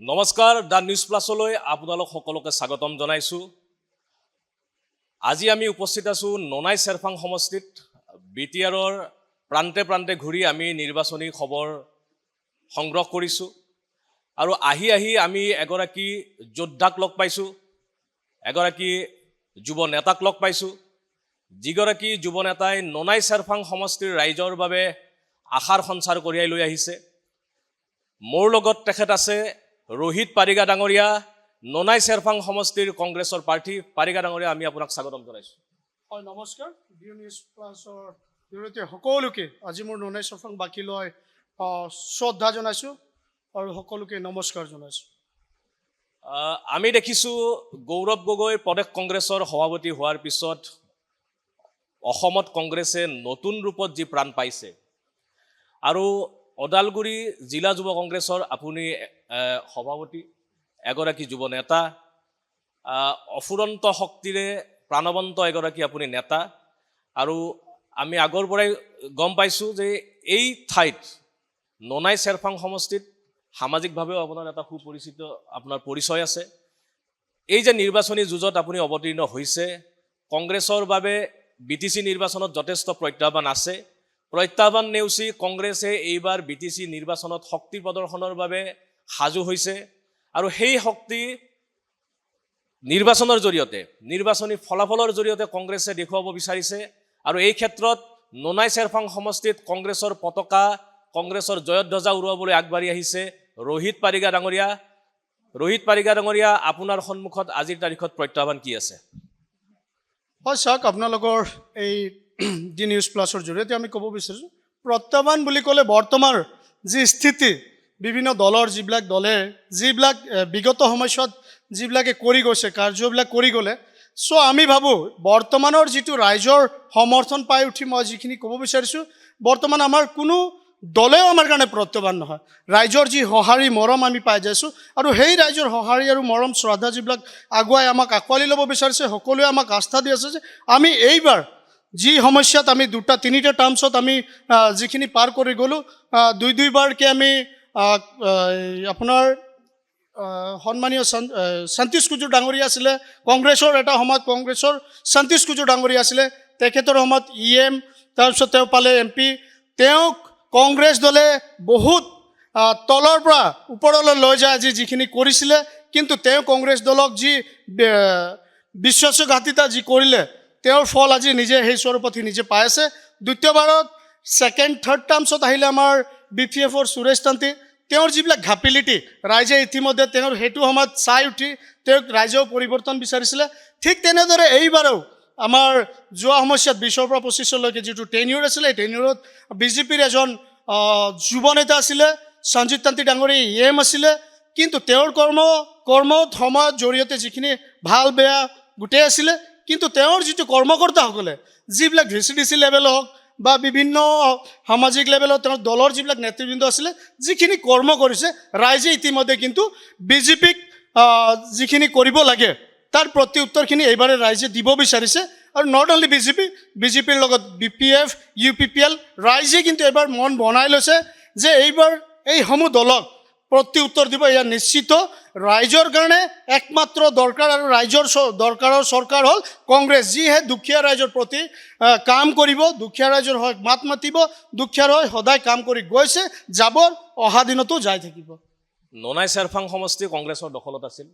নমস্কাৰ the news প্লাছলৈ আপোনালোক সকলোকে স্বাগতম জনাইছোঁ। আজি আমি উপস্থিত আছোঁ ননাই চেৰফাং সমষ্টিত। বিটিআৰৰ প্ৰান্তে প্ৰান্তে ঘূৰি আমি নিৰ্বাচনী খবৰ সংগ্ৰহ কৰিছোঁ আৰু আহি আমি এগৰাকী যোদ্ধাক লগ পাইছোঁ, এগৰাকী যুৱ নেতাক লগ পাইছোঁ, যিগৰাকী যুৱ নেতাই ননাই চেৰফাং সমষ্টিৰ ৰাইজৰ বাবে আশাৰ সঞ্চাৰ কঢ়িয়াই লৈ আহিছে। মোৰ লগত তেখেত আছে ৰোহিত পাৰিগা ডাঙৰীয়া, ননাই চেৰফাং সমষ্টিৰ কংগ্ৰেছৰ প্ৰাৰ্থী। পাৰিগা ডাঙৰীয়া, আমি আপোনাক স্বাগতম জনাইছোঁ। হয়, নমস্কাৰ। ডিউ নিউজ প্লাছৰ জৰিয়তে সকলোকে আজি মোৰ ননাই চেৰফাং বাকীলৈ শ্ৰদ্ধা জনাইছোঁ আৰু সকলোকে নমস্কাৰ জনাইছোঁ। আমি দেখিছোঁ গৌৰৱ গগৈ প্ৰদেশ কংগ্ৰেছৰ সভাপতি হোৱাৰ পিছত অসমত কংগ্ৰেছে নতুন ৰূপত যি প্ৰাণ পাইছে আৰু ওদালগুৰি জিলা যুৱ কংগ্ৰেছৰ আপুনি সভাপতি, এগৰাকী যুৱ নেতা, অফুৰন্ত শক্তিৰে প্ৰাণৱন্ত এগৰাকী আপুনি নেতা। আৰু আমি আগৰ পৰাই গম পাইছোঁ যে এই ঠাইত ননাই চেৰফাং সমষ্টিত সামাজিকভাৱেও আপোনাৰ এটা সুপৰিচিত আপোনাৰ পৰিচয় আছে। এই যে নিৰ্বাচনী যুঁজত আপুনি অৱতীৰ্ণ হৈছে, কংগ্ৰেছৰ বাবে BTC নিৰ্বাচনত যথেষ্ট প্ৰত্যাহ্বান আছে। প্ৰত্যাহ্বান নেওচি কংগ্ৰেছে এইবাৰ BTC নিৰ্বাচনত শক্তি প্ৰদৰ্শনৰ বাবে সাজু হৈছে আৰু সেই শক্তি নিৰ্বাচনৰ জৰিয়তে, নিৰ্বাচনী ফলাফলৰ জৰিয়তে কংগ্ৰেছে দেখুৱাব বিচাৰিছে। আৰু এই ক্ষেত্ৰত ননাই চেৰফাং সমষ্টিত কংগ্ৰেছৰ পতাকা, কংগ্ৰেছৰ জয়ধ্বজা উৰুৱাবলৈ আগবাঢ়ি আহিছে ৰোহিত পাৰিগা ডাঙৰীয়া। ৰোহিত পাৰিগা ডাঙৰীয়া, আপোনাৰ সন্মুখত আজিৰ তাৰিখত প্ৰত্যাহ্বান কি আছে? হয়, চাওক, আপোনালোকৰ এই ডি নিউজ প্লাছৰ জৰিয়তে আমি ক'ব বিচাৰিছোঁ, প্ৰত্যাহ্বান বুলি ক'লে বৰ্তমান যি স্থিতি, বিভিন্ন দলৰ যিবিলাক বিগত সময়ছোৱাত যিবিলাকে কৰি গৈছে, কাৰ্যবিলাক কৰি গ'লে, চ' আমি ভাবোঁ বৰ্তমানৰ যিটো ৰাইজৰ সমৰ্থন পাই উঠি মই যিখিনি ক'ব বিচাৰিছোঁ, বৰ্তমান আমাৰ কোনো দলেও আমাৰ কাৰণে প্ৰত্যাহ্বান নহয়। ৰাইজৰ যি সঁহাৰি মৰম আমি পাই যাইছোঁ আৰু সেই ৰাইজৰ সঁহাৰি আৰু মৰম শ্ৰদ্ধা যিবিলাক আগুৱাই আমাক আঁকোৱালি ল'ব বিচাৰিছে, সকলোৱে আমাক আস্থা দি আছে যে আমি এইবাৰ যি সমস্যাত আমি তিনিটা টাৰ্মছত আমি যিখিনি পাৰ কৰি গ'লোঁ, দুইবাৰকৈ আমি আপোনাৰ সন্মানীয় সন্তীশ কুজুৰ ডাঙৰীয়া আছিলে, কংগ্ৰেছৰ এটা সময়ত কংগ্ৰেছৰ সন্তীশ কুজুৰ ডাঙৰীয়া আছিলে, তেখেতৰ সময়ত EM, তাৰপিছত তেওঁ পালে MP। তেওঁক কংগ্ৰেছ দলে বহুত তলৰ পৰা ওপৰলৈ লৈ যায় আজি যিখিনি কৰিছিলে, কিন্তু তেওঁ কংগ্ৰেছ দলক যি বিশ্বাসঘাতিতা যি কৰিলে, তেওঁৰ ফল আজি নিজে সেই স্বৰূপত নিজে পাই আছে। দ্বিতীয়বাৰত থাৰ্ড টাৰ্মছত আহিলে আমাৰ BPFৰ সুৰেশ তান্তি। তেওঁৰ যিবিলাক ঘাপিলিটি ৰাইজে ইতিমধ্যে তেওঁৰ সেইটো সময়ত চাই উঠি তেওঁক ৰাইজেও পৰিৱৰ্তন বিচাৰিছিলে। ঠিক তেনেদৰে এইবাৰেও আমাৰ যোৱা সমস্যাত 20ৰ পৰা 25লৈকে যিটো টেনিয়ৰ আছিলে, এই টেনিয়ৰত BJPৰ এজন যুৱ নেতা আছিলে, সঞ্জিত তান্তি ডাঙৰীয়া EM আছিলে, কিন্তু তেওঁৰ কৰ্মত সময়ত জৰিয়তে যিখিনি ভাল বেয়া গোটেই আছিলে, কিন্তু তেওঁৰ যিটো কৰ্মকৰ্তাসকলে যিবিলাক VCDC লেভেল হওক বা বিভিন্ন সামাজিক লেভেলত তেওঁৰ দলৰ যিবিলাক নেতৃবৃন্দ আছিলে, যিখিনি কৰ্ম কৰিছে, ৰাইজে ইতিমধ্যে কিন্তু BJPক যিখিনি কৰিব লাগে তাৰ প্ৰতি উত্তৰখিনি এইবাৰে ৰাইজে দিব বিচাৰিছে। আৰু নট অনলি BJPৰ লগত BPF, UPPL ৰাইজে কিন্তু এইবাৰ মন বনাই লৈছে যে এইবাৰ এইসমূহ দলক প্ৰতি উত্তৰ দিব। এয়া নিশ্চিত ৰাইজৰ কাৰণে একমাত্ৰ দৰকাৰ আৰু ৰাইজৰ দৰকাৰৰ চৰকাৰ হ'ল কংগ্ৰেছ, যিহে দুখীয়া ৰাইজৰ প্ৰতি কাম কৰিব, দুখীয়া ৰাইজৰ হয় মাত মাতিব, দুখীয়াৰ হৈ সদায় কাম কৰি গৈছে, যাব, অহা দিনতো যাই থাকিব। ননাই চেৰফাং সমষ্টি কংগ্ৰেছৰ দখলত আছিল,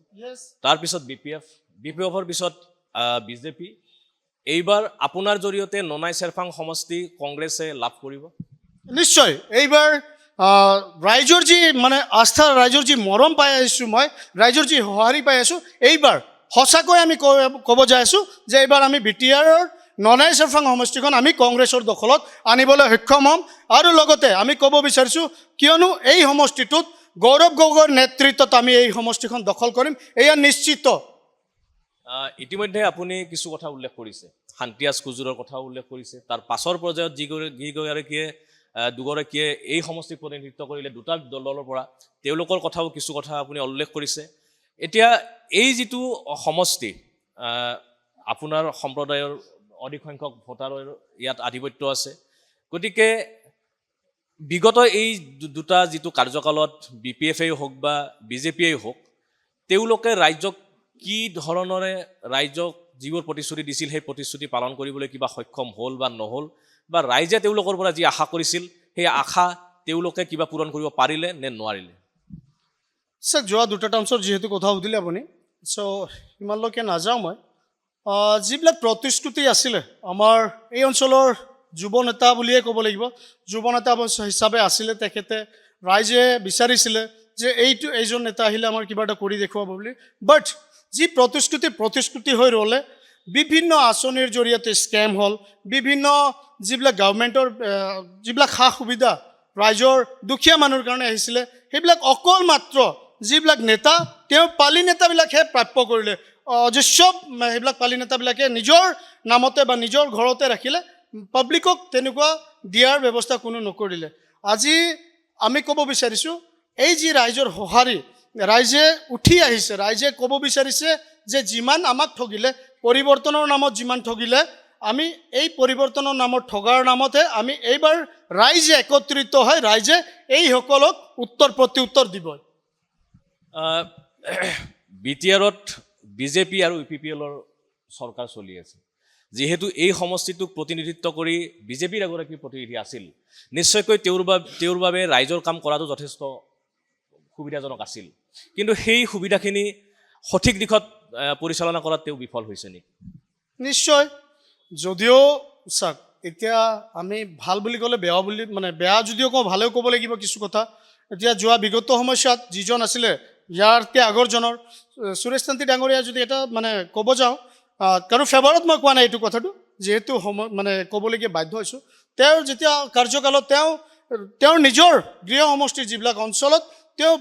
তাৰপিছত BPFৰ পিছত BJP। এইবাৰ আপোনাৰ জৰিয়তে ননাই চেৰফাং সমষ্টি কংগ্ৰেছে লাভ কৰিব? নিশ্চয়। এইবাৰ ৰাইজৰ যি আস্থা, ৰাইজৰ যি মৰম পাই আহিছোঁ, মই ৰাইজৰ যি সঁহাৰি পাই আছোঁ, এইবাৰ সঁচাকৈ আমি ক'ব যাই আছোঁ যে এইবাৰ আমি BTRৰ ননাই চেৰফাং সমষ্টিখন আমি কংগ্ৰেছৰ দখলত আনিবলৈ সক্ষম হ'ম। আৰু লগতে আমি ক'ব বিচাৰিছোঁ, কিয়নো এই সমষ্টিটোত গৌৰৱ গগৈৰ নেতৃত্বত আমি এই সমষ্টিখন দখল কৰিম, এয়া নিশ্চিত। ইতিমধ্যে আপুনি কিছু কথা উল্লেখ কৰিছে, শান্তিয়াজ কুজুৰৰ কথা উল্লেখ কৰিছে। তাৰ পাছৰ পৰ্যায়ত দুগৰাকীয়ে এই সমষ্টিক প্ৰতিনিধিত্ব কৰিলে দুটা দলৰ পৰা, তেওঁলোকৰ কথাও কিছু কথা আপুনি উল্লেখ কৰিছে। এতিয়া এই যিটো সমষ্টি, আপোনাৰ সম্প্ৰদায়ৰ অধিক সংখ্যক ভোটাৰৰ ইয়াত আধিপত্য আছে, গতিকে বিগত এই দুটা যিটো কাৰ্যকালত BPF-এই হওক বা BJP-য়েই হওক তেওঁলোকে ৰাজ্যক কি ধৰণৰে ৰাজ্যক যিবোৰ প্ৰতিশ্ৰুতি দিছিল সেই প্ৰতিশ্ৰুতি পালন কৰিবলৈ কিবা সক্ষম হ'ল বা নহ'ল বা ৰাইজে তেওঁলোকৰ পৰা যি আশা কৰিছিল সেই আশা তেওঁলোকে কিবা পূৰণ কৰিব পাৰিলে নে নোৱাৰিলে? স্যাৰ যোৱা দুটা টাৰ্মছৰ যিহেতু কথা সুধিলে আপুনি চ' ইমানলৈকে নাযাওঁ মই যিবিলাক প্ৰতিশ্ৰুতি আছিলে আমাৰ এই অঞ্চলৰ যুৱ নেতা বুলিয়ে ক'ব লাগিব যুৱ নেতা হিচাপে আছিলে তেখেতে ৰাইজে বিচাৰিছিলে যে এইজন নেতা আহিলে আমাৰ কিবা এটা কৰি দেখুৱাব বুলি বাট যি প্ৰতিশ্ৰুতি হৈ ৰ'লে বিভিন্ন আঁচনিৰ জৰিয়তে স্কেম হ'ল বিভিন্ন যিবিলাক গভৰ্ণমেণ্টৰ যিবিলাক সা সুবিধা ৰাইজৰ দুখীয়া মানুহৰ কাৰণে আহিছিলে সেইবিলাক অকল মাত্ৰ যিবিলাক নেতা তেওঁ পালি নেতাবিলাকহে প্ৰাপ্য কৰিলে অজস্ৰ সেইবিলাক পালি নেতাবিলাকে নিজৰ নামতে বা নিজৰ ঘৰতে ৰাখিলে পাব্লিকক তেনেকুৱা দিয়াৰ ব্যৱস্থা কোনো নকৰিলে আজি আমি ক'ব বিচাৰিছোঁ এই যি ৰাইজৰ সঁহাৰি ৰাইজে উঠি আহিছে ৰাইজে ক'ব বিচাৰিছে যে যিমান আমাক ঠগিলে পৰিৱৰ্তনৰ নামত যিমান ঠগিলে আমি এই পৰিৱৰ্তনৰ নামত ঠগাৰ নামতহে আমি এইবাৰ ৰাইজে একত্ৰিত হয় ৰাইজে এইসকলক প্ৰত্যুত্তৰ দিব BTR-ত BJP আৰু UPPL-ৰ চৰকাৰ চলি আছে যিহেতু এই সমষ্টিটোক প্ৰতিনিধিত্ব কৰি BJP-ৰ এগৰাকী প্ৰতিনিধি আছিল নিশ্চয়কৈ তেওঁৰ বাবে ৰাইজৰ কাম কৰাটো যথেষ্ট সুবিধাজনক আছিল কিন্তু সেই সুবিধাখিনি সঠিক দিশত পৰিচালনা কৰাত তেওঁ বিফল হৈছে নেকি? নিশ্চয় যদিও চাওক এতিয়া আমি ভাল বুলি ক'লে বেয়া বুলি মানে বেয়া যদিও কওঁ ভালেও ক'ব লাগিব কিছু কথা এতিয়া যোৱা বিগত সময়ছোৱাত যিজন আছিলে ইয়াৰতকৈ আগৰজনৰ সুৰেশ তান্তি ডাঙৰীয়া যদি এটা মানে ক'ব যাওঁ কাৰো ফেভাৰত মই কোৱা নাই এইটো কথাটো যিহেতু মানে ক'বলগীয়া বাধ্য হৈছোঁ তেওঁৰ যেতিয়া কাৰ্যকালত তেওঁৰ নিজৰ গৃহ সমষ্টিৰ যিবিলাক অঞ্চলত তেওঁ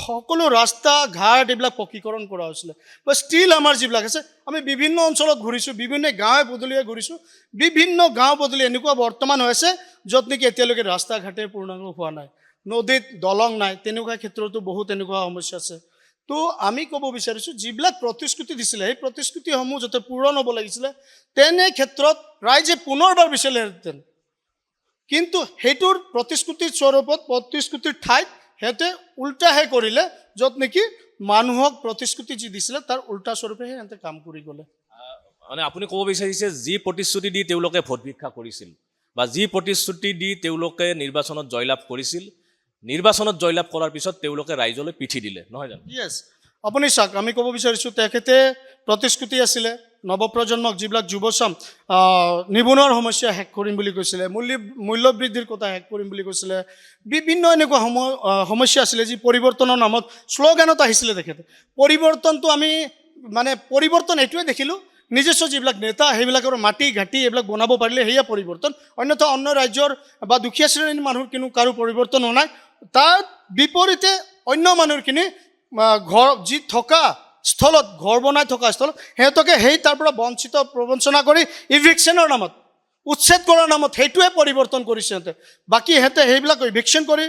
সকলো ৰাস্তা ঘাট এইবিলাক পকীকৰণ কৰা হৈছিলে বা ষ্টিল আমাৰ যিবিলাক আছে আমি বিভিন্ন অঞ্চলত ঘূৰিছোঁ বিভিন্ন গাঁৱে পদূলিয়ে ঘূৰিছোঁ বিভিন্ন গাঁও পদূলি এনেকুৱা বৰ্তমান হৈ আছে য'ত নেকি এতিয়ালৈকে ৰাস্তা ঘাটে পূৰ্ণাংগ হোৱা নাই নদীত দলং নাই তেনেকুৱা ক্ষেত্ৰতো বহুত এনেকুৱা সমস্যা আছে তো আমি ক'ব বিচাৰিছোঁ যিবিলাক প্ৰতিশ্ৰুতি দিছিলে সেই প্ৰতিশ্ৰুতিসমূহ যাতে পূৰণ হ'ব লাগিছিলে তেনে ক্ষেত্ৰত ৰাইজে পুনৰবাৰ বিচাৰিলেহেঁতেন কিন্তু সেইটোৰ প্ৰতিশ্ৰুতিৰ স্বৰূপত প্ৰতিশ্ৰুতিৰ ঠাইত সিহঁতে উল্টাহে কৰিলে য'ত নেকি মানুহক প্ৰতিশ্ৰুতি যি দিছিলে তাৰ উল্টা স্বৰূপেহে সিহঁতে কাম কৰি গ'লে মানে আপুনি ক'ব বিচাৰিছে যি প্ৰতিশ্ৰুতি দি তেওঁলোকে ভোট ভিক্ষা কৰিছিল বা যি প্ৰতিশ্ৰুতি দি তেওঁলোকে নিৰ্বাচনত জয়লাভ কৰিছিল নিৰ্বাচনত জয়লাভ কৰাৰ পিছত তেওঁলোকে ৰাইজলৈ পিঠি দিলে নহয় জানো? য়েছ আপুনি চাওক আমি ক'ব বিচাৰিছোঁ তেখেতে প্ৰতিশ্ৰুতি আছিলে নৱপ্ৰজন্মক যিবিলাক যুৱচাম নিবনুৱাৰ সমস্যা শেষ কৰিম বুলি কৈছিলে মূল্যবৃদ্ধিৰ কথা শেষ কৰিম বুলি কৈছিলে বিভিন্ন এনেকুৱা সমস্যা আছিলে যি পৰিৱৰ্তনৰ নামত শ্লোগানত আহিছিলে তেখেতে পৰিৱৰ্তনটো আমি মানে পৰিৱৰ্তন এইটোৱে দেখিলোঁ নিজস্ব যিবিলাক নেতা সেইবিলাকৰ মাটি ঘাটি এইবিলাক বনাব পাৰিলে সেয়া পৰিৱৰ্তন অন্যথা অন্য ৰাজ্যৰ বা দুখীয়া শ্ৰেণীৰ মানুহৰ কিন্তু কাৰো পৰিৱৰ্তন হোৱা নাই তাৰ বিপৰীতে অন্য মানুহখিনি ঘৰ যি থকা স্থলত ঘৰ বনাই থকা স্থলত সিহঁতকে সেই তাৰ পৰা বঞ্চিত প্ৰবঞ্চনা কৰি ইভিকশ্যনৰ নামত উচ্ছেদ কৰাৰ নামত সেইটোৱে পৰিৱৰ্তন কৰিছে সিহঁতে বাকী সিহঁতে সেইবিলাক ইভিকশ্যন কৰি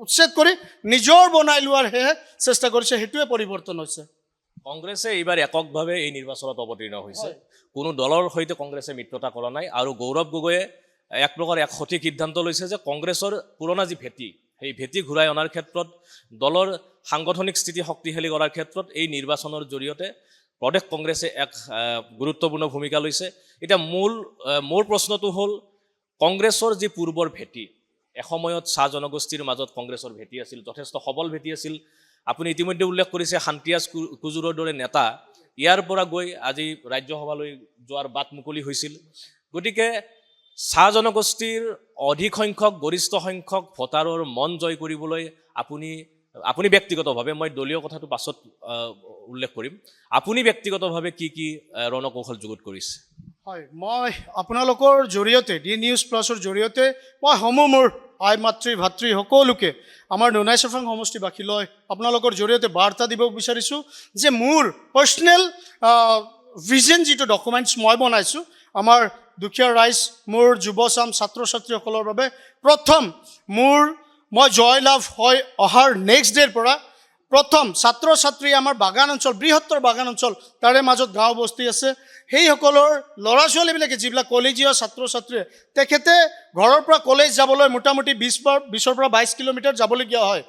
উচ্ছেদ কৰি নিজৰ বনাই লোৱাৰ সেহে চেষ্টা কৰিছে সেইটোৱে পৰিৱৰ্তন হৈছে কংগ্ৰেছে এইবাৰ এককভাৱে এই নিৰ্বাচনত অৱতীৰ্ণ হৈছে কোনো দলৰ সৈতে কংগ্ৰেছে মিত্ৰতা কৰা নাই আৰু গৌৰৱ গগৈয়ে এক প্ৰকাৰ এক সঠিক সিদ্ধান্ত লৈছে যে কংগ্ৰেছৰ পুৰণা যি ভেটি সেই ভেটি ঘূৰাই অনাৰ ক্ষেত্ৰত দলৰ সাংগঠনিক স্থিতি শক্তিশালী কৰাৰ ক্ষেত্ৰত এই নিৰ্বাচনৰ জৰিয়তে প্ৰদেশ কংগ্ৰেছে এক গুৰুত্বপূৰ্ণ ভূমিকা লৈছে এতিয়া মোৰ প্ৰশ্নটো হ'ল কংগ্ৰেছৰ যি পূৰ্বৰ ভেটি এসময়ত চাহ জনগোষ্ঠীৰ মাজত কংগ্ৰেছৰ ভেটি আছিল যথেষ্ট সবল ভেটি আছিল আপুনি ইতিমধ্যে উল্লেখ কৰিছে শান্তিৰাজ কুজুৰৰ দৰে নেতা ইয়াৰ পৰা গৈ আজি ৰাজ্যসভালৈ যোৱাৰ বাট মুকলি হৈছিল গতিকে চাহ জনগোষ্ঠীৰ অধিক সংখ্যক গৰিষ্ঠ সংখ্যক ভোটাৰৰ মন জয় কৰিবলৈ আপুনি ব্যক্তিগতভাৱে মই দলীয় কথাটো পাছত উল্লেখ কৰিম আপুনি ব্যক্তিগতভাৱে কি ৰণকৌশল যুগুত কৰিছে হয় মই আপোনালোকৰ জৰিয়তে ডি নিউজ প্লাছৰ জৰিয়তে মই সমূহ মোৰ আই মাতৃ ভাতৃ সকলোকে আমাৰ নুনাই চফাং সমষ্টিবাসীলৈ আপোনালোকৰ জৰিয়তে বাৰ্তা দিব বিচাৰিছোঁ যে মোৰ পাৰ্চনেল ভিজন যিটো ডকুমেণ্টছ মই বনাইছোঁ আমাৰ দুখীয়া ৰাইজ মোৰ যুৱচাম ছাত্ৰ ছাত্ৰীসকলৰ বাবে প্ৰথম মই জয়লাভ হৈ অহাৰ নেক্সট ডেৰ পৰা প্ৰথম ছাত্ৰ ছাত্ৰী আমাৰ বাগান অঞ্চল বৃহত্তৰ বাগান অঞ্চল তাৰে মাজত গাঁও বস্তি আছে সেইসকলৰ ল'ৰা ছোৱালীবিলাকে যিবিলাক কলেজীয় ছাত্ৰ ছাত্ৰীয়ে তেখেতে ঘৰৰ পৰা কলেজ যাবলৈ মোটামুটি 20ৰ পৰা 22 কিলোমিটাৰ যাবলগীয়া হয়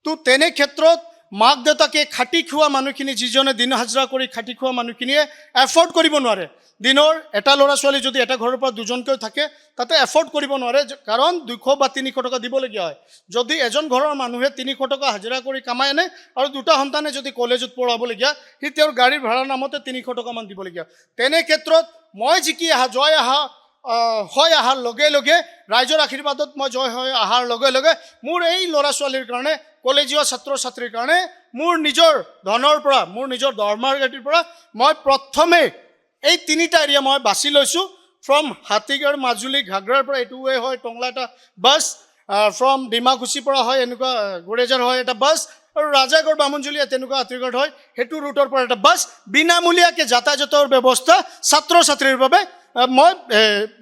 তো তেনে ক্ষেত্ৰত মাক দেউতাকে খাটি খোৱা মানুহখিনি যিজনে দিন হাজিৰা কৰি খাটি খোৱা মানুহখিনিয়ে এফৰ্ড কৰিব নোৱাৰে দিনৰ এটা ল'ৰা ছোৱালী যদি এটা ঘৰৰ পৰা দুজনকৈ থাকে তাতে এফৰ্ড কৰিব নোৱাৰে কাৰণ 200 বা 300 টকা দিবলগীয়া হয় যদি এজন ঘৰৰ মানুহে 300 টকা হাজিৰা কৰি কামাই আনে আৰু দুটা সন্তানে যদি কলেজত পঢ়াবলগীয়া সি তেওঁৰ গাড়ীৰ ভাড়াৰ নামতে 300 টকামান দিবলগীয়া তেনে ক্ষেত্ৰত মই জিকি হয় অহাৰ লগে লগে ৰাইজৰ আশীৰ্বাদত মই জয় হৈ অহাৰ লগে লগে মোৰ এই ল'ৰা ছোৱালীৰ কাৰণে কলেজীয় ছাত্ৰ ছাত্ৰীৰ কাৰণে মোৰ নিজৰ ধনৰ পৰা মোৰ নিজৰ দৰমহাৰ গাড়ীৰ পৰা মই প্ৰথমে এই তিনিটা এৰিয়া মই বাছি লৈছোঁ ফ্ৰম হাতীগড় মাজুলী ঘাগৰাৰ পৰা এইটো ৱে হয় টংলা এটা বাছ ফ্ৰম ডিমাকুছিৰ পৰা হয় এনেকুৱা গোৰেজাৰ হয় এটা বাছ আৰু ৰাজাগড় বামুণজুলীয়া তেনেকুৱা হাতীগড় হয় সেইটো ৰুটৰ পৰা এটা বাছ বিনামূলীয়াকৈ যাতায়াতৰ ব্যৱস্থা ছাত্ৰ ছাত্ৰীৰ বাবে মই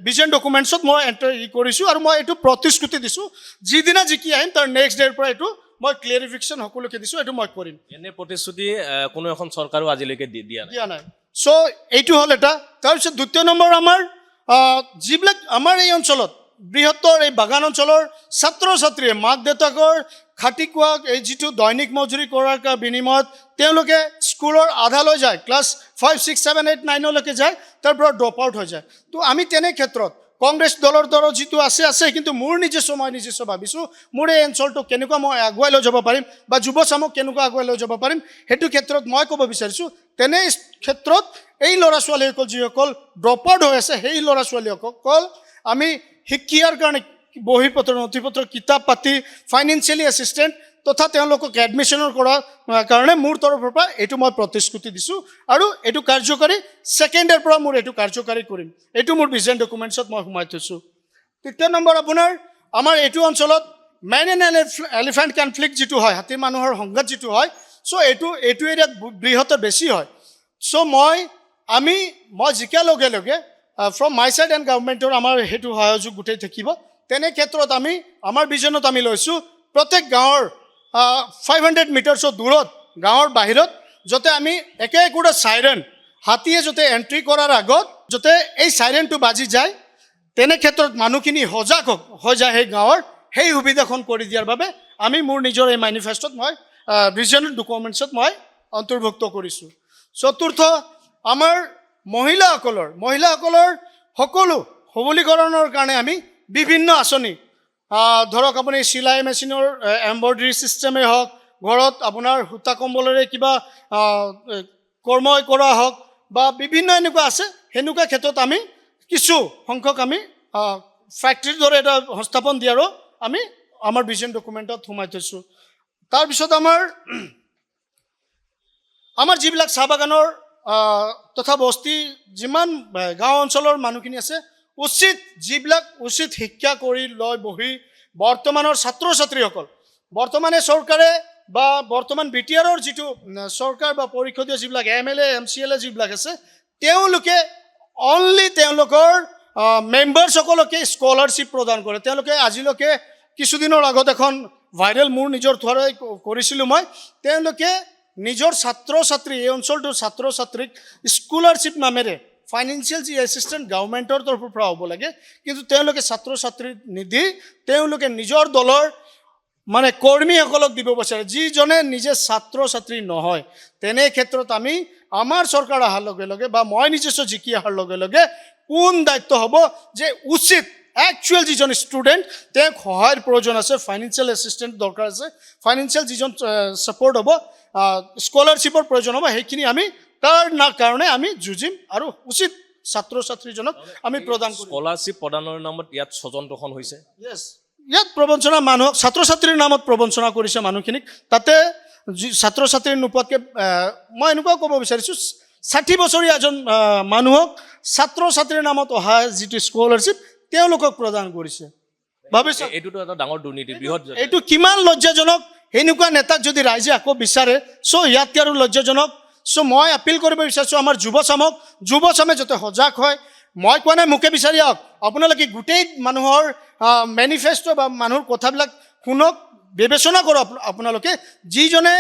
ভিজন ডকুমেণ্টছত মই এণ্টাৰ কৰিছোঁ আৰু মই এইটো প্ৰতিশ্ৰুতি দিছোঁ যিদিনা জিকি আহিম তাৰ নেক্সট ডেৰ পৰা এইটো মই ক্লিয়াৰিফিকেশ্যন সকলোকে দিছোঁ এইটো মই কৰিম এনে প্ৰতিশ্ৰুতি কোনো এখন চৰকাৰেও আজিলৈকে দিয়া নাই চ' এইটো হ'ল এটা তাৰপিছত দ্বিতীয় নম্বৰ আমাৰ যিবিলাক আমাৰ এই অঞ্চলত বৃহত্তৰ এই বাগান অঞ্চলৰ ছাত্ৰ ছাত্ৰীয়ে মাক দেউতাকৰ খাটি খোৱা এই যিটো দৈনিক মজুৰি কৰাৰ বিনিময়ত তেওঁলোকে স্কুলৰ আধালৈ যায় ক্লাছ 5, 6, 7, 8, 9লৈকে যায় তাৰ পৰা ড্ৰপ আউট হৈ যায় তো আমি তেনে ক্ষেত্ৰত কংগ্ৰেছ দলৰ যিটো আছে কিন্তু মোৰ নিজস্ব ভাবিছোঁ মোৰ এই অঞ্চলটো কেনেকুৱা মই আগুৱাই লৈ যাব পাৰিম বা যুৱ চামক কেনেকুৱা আগুৱাই লৈ যাব পাৰিম সেইটো ক্ষেত্ৰত মই ক'ব বিচাৰিছোঁ তেনে ক্ষেত্ৰত এই ল'ৰা ছোৱালীসকল যিসকল ড্ৰপ আউট হৈ আছে সেই ল'ৰা ছোৱালীসকল আমি শিক্ষাৰ কাৰণে বহি পত্ৰ নথি পত্ৰ কিতাপ পাতি ফাইনেন্সিয়েলি এছিষ্টেণ্ট তথা তেওঁলোকক এডমিশ্যনৰ কৰাৰ কাৰণে মোৰ তৰফৰ পৰা এইটো মই প্ৰতিশ্ৰুতি দিছোঁ আৰু এইটো কাৰ্যকাৰী ছেকেণ্ডৰ পৰা মোৰ এইটো কাৰ্যকাৰী কৰিম এইটো মোৰ ভিজন ডকুমেণ্টছত মই সোমাই থৈছোঁ তৃতীয় নম্বৰ আপোনাৰ আমাৰ এইটো অঞ্চলত মেন এণ্ড এলিফেণ্ট কনফ্লিক্ট যিটো হয় হাতী মানুহৰ সংঘাত যিটো হয় চ' এইটো এৰিয়াত বৃহত্তৰ বেছি হয় চ' মই জিকাৰ লগে লগে ফ্ৰম মাই ছাইড এণ্ড গভৰ্ণমেণ্টৰ আমাৰ সেইটো সহযোগ গোটেই থাকিব তেনে ক্ষেত্ৰত আমাৰ ভিজনত আমি লৈছোঁ প্ৰত্যেক গাঁৱৰ 500 মিটাৰছৰ দূৰত গাঁৱৰ বাহিৰত যাতে আমি একে একোটা চাইৰেন হাতীয়ে যাতে এণ্ট্ৰি কৰাৰ আগত যাতে এই চাইৰেনটো বাজি যায় তেনে ক্ষেত্ৰত মানুহখিনি সজাগ হৈ যায় সেই গাঁৱৰ সেই সুবিধাখন কৰি দিয়াৰ বাবে আমি মোৰ নিজৰ এই মেনিফেষ্টত মই ভিজন ডকুমেণ্টছত মই অন্তৰ্ভুক্ত কৰিছোঁ চতুৰ্থ আমাৰ মহিলাসকলৰ সকলো সবলীকৰণৰ কাৰণে আমি বিভিন্ন আঁচনি ধৰক আপুনি চিলাই মেচিনৰ এম্ব্ৰইডাৰী ছিষ্টেমেই হওক ঘৰত আপোনাৰ সূতা কম্বলেৰে কিবা কৰ্মই কৰা হওক বা বিভিন্ন এনেকুৱা আছে সেনেকুৱা ক্ষেত্ৰত আমি কিছু সংখ্যক আমি ফেক্টৰীৰ দৰে এটা সংস্থাপন দিয়াৰো আমি আমাৰ ভিজন ডকুমেণ্টত সোমাই থৈছোঁ তাৰপিছত আমাৰ যিবিলাক চাহ বাগানৰ তথা বস্তি যিমান গাঁও অঞ্চলৰ মানুহখিনি আছে উচিত শিক্ষা কৰি লৈ বহি বৰ্তমানৰ ছাত্ৰ ছাত্ৰীসকল বৰ্তমানে চৰকাৰে বা বৰ্তমান BTRৰ যিটো চৰকাৰ বা পৰিষদীয় যিবিলাক MLA MCLA যিবিলাক আছে তেওঁলোকে অনলি তেওঁলোকৰ মেম্বাৰসকলকে স্কলাৰশ্বিপ প্ৰদান কৰে তেওঁলোকে আজিলৈকে কিছুদিনৰ আগত এখন ভাইৰেল মোৰ নিজৰ দ্বাৰাই কৰিছিলোঁ মই তেওঁলোকে নিজৰ ছাত্ৰ ছাত্ৰী এই অঞ্চলটোৰ ছাত্ৰ ছাত্ৰীক স্কলাৰশ্বিপ নামেৰে ফাইনেন্সিয়েল যি এছিষ্টেণ্ট গভৰ্ণমেণ্টৰ তৰফৰ পৰা হ'ব লাগে কিন্তু তেওঁলোকে ছাত্ৰ ছাত্ৰী নিদি তেওঁলোকে নিজৰ দলৰ মানে কৰ্মীসকলক দিব বিচাৰে যিজনে নিজে ছাত্ৰ ছাত্ৰী নহয় তেনে ক্ষেত্ৰত আমাৰ চৰকাৰ অহাৰ লগে লগে বা মই নিজস্ব জিকি অহাৰ লগে লগে কোন দায়িত্ব হ'ব যে উচিত একচুৱেল যিজন ষ্টুডেণ্ট তেওঁক সহায়ৰ প্ৰয়োজন আছে ফাইনেন্সিয়েল এছিষ্টেণ্ট দৰকাৰ আছে ফাইনেন্সিয়েল যিজন ছাপৰ্ট হ'ব স্কলাৰশ্বিপৰ প্ৰয়োজন হ'ব সেইখিনি তাৰ কাৰণে আমি যুঁজিম আৰু উচিত ছাত্ৰ ছাত্ৰীজনক আমি প্ৰদান কৰিম স্কলাৰশ্বিপ প্ৰদানৰ নামত ইয়াত স্বজনতোষণ হৈছে ইয়াত প্ৰবঞ্চনা মানুহক ছাত্ৰ ছাত্ৰীৰ নামত প্ৰবঞ্চনা কৰিছে মানুহখিনিক তাতে ছাত্ৰ ছাত্ৰীৰ নোপোৱাতকৈ মই এনেকুৱাও ক'ব বিচাৰিছোঁ 60 বছৰীয়া এজন মানুহক ছাত্ৰ ছাত্ৰীৰ নামত অহা যিটো স্কলাৰশ্বিপ তেওঁলোকক প্ৰদান কৰিছে ভাবিছোঁ এইটোতো এটা ডাঙৰ দুৰ্নীতি বৃহৎ এইটো কিমান লজ্জাজনক এনেকুৱা নেতাক যদি ৰাইজে আকৌ বিচাৰে চ' ইয়াতকৈ আৰু লজ্জাজনক চ' মই আপিল কৰিব বিচাৰিছোঁ আমাৰ যুৱ চামে যাতে সজাগ হয় মই কোৱা নাই মোকে বিচাৰি আহক আপোনালোকে গোটেই মানুহৰ মেনিফেষ্টো বা মানুহৰ কথাবিলাক শুনক বিবেচনা কৰক আপোনালোকে যিজনে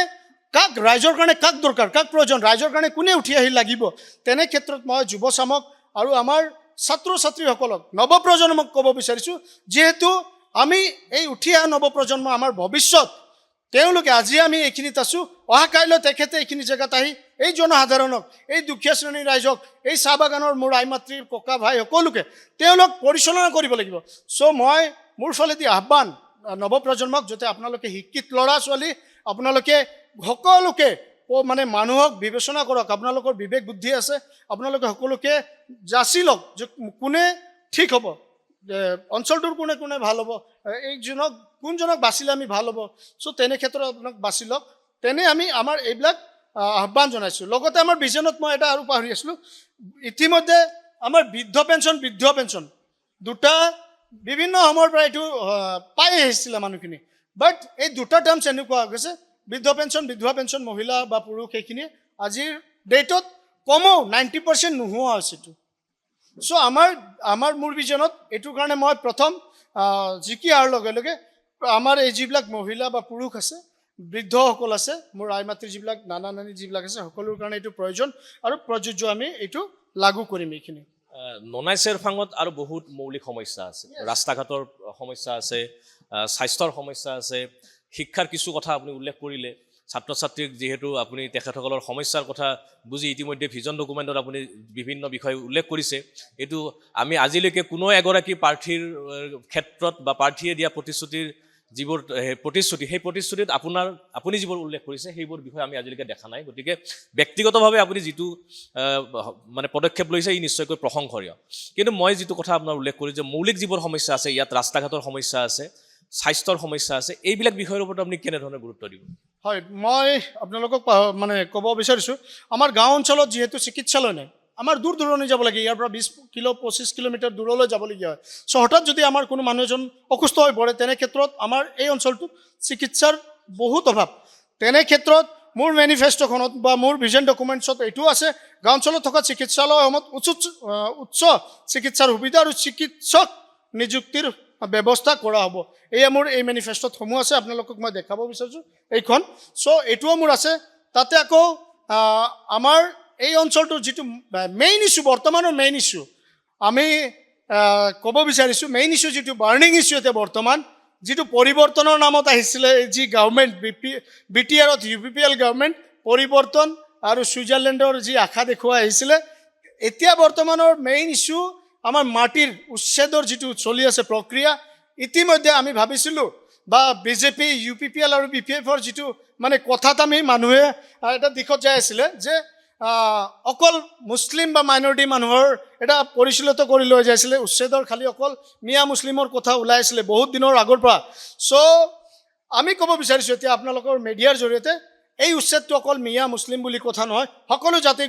কাক ৰাইজৰ কাৰণে কাক দৰকাৰ, কাক প্ৰয়োজন, ৰাইজৰ কাৰণে কোনে উঠি আহি লাগিব, তেনে ক্ষেত্ৰত মই যুৱ চামক আৰু আমাৰ ছাত্ৰ ছাত্ৰীসকলক নৱপ্ৰজন্মক ক'ব বিচাৰিছোঁ, যিহেতু আমি এই উঠি অহা নৱপ্ৰজন্ম আমাৰ ভৱিষ্যত, তেওঁলোকে আজি আমি এইখিনিত আছোঁ, অহা কাইলৈ তেখেতে এইখিনি জেগাত আহি এই জনসাধাৰণক, এই দুখীয়া শ্ৰেণীৰ ৰাইজক, এই চাহ বাগানৰ মোৰ আই মাতৃৰ ককা ভাই সকলোকে তেওঁলোক পৰিচালনা কৰিব লাগিব। চ' মই মোৰ ফালেদি আহ্বান নৱপ্ৰজন্মক, যাতে আপোনালোকে শিক্ষিত ল'ৰা ছোৱালী, আপোনালোকে সকলোকে মানে মানুহক বিবেচনা কৰক, আপোনালোকৰ বিবেক বুদ্ধি আছে, আপোনালোকে সকলোকে যাচি লওক যে কোনে ঠিক হ'ব, অঞ্চলটোৰ কোনে কোনে ভাল হ'ব, এইজনক কোনজনক বাচিলে আমি ভাল হ'ব। চ' তেনে ক্ষেত্ৰত আপোনাক বাছি লওক, তেনে আমি আমাৰ এইবিলাক আহ্বান জনাইছোঁ। লগতে আমাৰ বিজনত মই এটা আৰু পাহৰি আছিলোঁ, ইতিমধ্যে আমাৰ বৃদ্ধ পেঞ্চন দুটা বিভিন্ন সময়ৰ পৰা এইটো পাই আহিছিলে মানুহখিনি, বাট এই দুটা টাৰ্মছ এনেকুৱা হৈ গৈছে, বৃদ্ধ পেঞ্চন, বিধৱা পেঞ্চন, মহিলা বা পুৰুষ, সেইখিনি আজিৰ ডেটত কমেও 90% নোহোৱা হৈছে এইটো। চ' আমাৰ মোৰ বিজনত এইটোৰ কাৰণে মই প্ৰথম জিকি অহাৰ লগে লগে আমাৰ এই যিবিলাক মহিলা বা পুৰুষ আছে, বৃদ্ধসকল আছে, মোৰ আই মাতৃৰ যিবিলাক নানা নানী যিবিলাক আছে, সকলোৰ কাৰণে এইটো প্ৰয়োজন আৰু প্ৰযোজ্য, আমি এইটো লাগু কৰিম এইখিনি। ননাই চেৰফাঙত আৰু বহুত মৌলিক সমস্যা আছে, ৰাস্তা ঘাটৰ সমস্যা আছে, স্বাস্থ্যৰ সমস্যা আছে, শিক্ষাৰ কিছু কথা আপুনি উল্লেখ কৰিলে। ছাত্ৰ ছাত্ৰীক যিহেতু আপুনি তেখেতসকলৰ সমস্যাৰ কথা বুজি ইতিমধ্যে ভিজন ডকুমেণ্টত আপুনি বিভিন্ন বিষয় উল্লেখ কৰিছে, এইটো আমি আজিলৈকে কোনো এগৰাকী প্ৰাৰ্থীৰ ক্ষেত্ৰত বা প্ৰাৰ্থীয়ে দিয়া প্ৰতিশ্ৰুতিৰ যিবোৰ সেই প্ৰতিশ্ৰুতিত আপুনি যিবোৰ উল্লেখ কৰিছে সেইবোৰ বিষয়ে আমি আজিলৈকে দেখা নাই। গতিকে ব্যক্তিগতভাৱে আপুনি যিটো মানে পদক্ষেপ লৈছে ই নিশ্চয়কৈ প্ৰশংসনীয়। কিন্তু মই যিটো কথা আপোনাৰ উল্লেখ কৰিছোঁ যে মৌলিক যিবোৰ সমস্যা আছে, ইয়াত ৰাস্তা ঘাটৰ সমস্যা আছে, স্বাস্থ্যৰ সমস্যা আছে, এইবিলাক বিষয়ৰ ওপৰত আপুনি কেনেধৰণে গুৰুত্ব দিব? হয়, মই আপোনালোকক মানে ক'ব বিচাৰিছোঁ, আমাৰ গাঁও অঞ্চলত যিহেতু চিকিৎসালয় নাই, আমাৰ দূৰ দূৰণি যাব লাগে, ইয়াৰ পৰা 20-25 কিলোমিটাৰ দূৰলৈ যাবলগীয়া হয়। চ' হঠাৎ যদি আমাৰ কোনো মানুহ এজন অসুস্থ হৈ পৰে, তেনে ক্ষেত্ৰত আমাৰ এই অঞ্চলটোত চিকিৎসাৰ বহুত অভাৱ। তেনে ক্ষেত্ৰত মোৰ মেনিফেষ্টোখনত বা মোৰ ভিজন ডকুমেণ্টছত এইটোও আছে, গাঁও অঞ্চলত থকা চিকিৎসালয়সমূহত উচ্চ চিকিৎসাৰ সুবিধা আৰু চিকিৎসক নিযুক্তিৰ ব্যৱস্থা কৰা হ'ব। এয়া মোৰ এই মেনিফেষ্টোত সমূহ আছে, আপোনালোকক মই দেখাব বিচাৰিছোঁ এইখন। চ' এইটোও মোৰ আছে। তাতে আকৌ আমাৰ এই অঞ্চলটোৰ যিটো মেইন ইছ্যু, বৰ্তমানৰ মেইন ইছ্যু আমি ক'ব বিচাৰিছোঁ, মেইন ইছ্যু যিটো বাৰ্ণিং ইছ্যু এতিয়া বৰ্তমান, যিটো পৰিৱৰ্তনৰ নামত আহিছিলে, যি গাঁৱমেণ্ট BTRত UPPL গাঁৱমেণ্ট পৰিৱৰ্তন আৰু ছুইজাৰলেণ্ডৰ যি আশা দেখুৱাই আহিছিলে, এতিয়া বৰ্তমানৰ মেইন ইছ্যু আমাৰ মাটিৰ উচ্ছেদৰ যিটো চলি আছে প্ৰক্ৰিয়া। ইতিমধ্যে আমি ভাবিছিলোঁ বা BJP, UPPL আৰু BPFৰ যিটো মানে কথাত আমি মানুহে এটা দিশত যাই আছিলে যে অকল মুছলিম বা মাইনৰিটি মানুহৰ এটা পৰিচালিত কৰি লৈ যাইছিলে, উচ্ছেদৰ খালি অকল মিয়া মুছলিমৰ কথা ওলাই আছিলে বহুত দিনৰ আগৰ পৰা। চ' আমি ক'ব বিচাৰিছোঁ এতিয়া আপোনালোকৰ মিডিয়াৰ জৰিয়তে, এই উচ্ছেদটো অকল মিয়া মুছলিম বুলি কথা নহয়, সকলো জাতি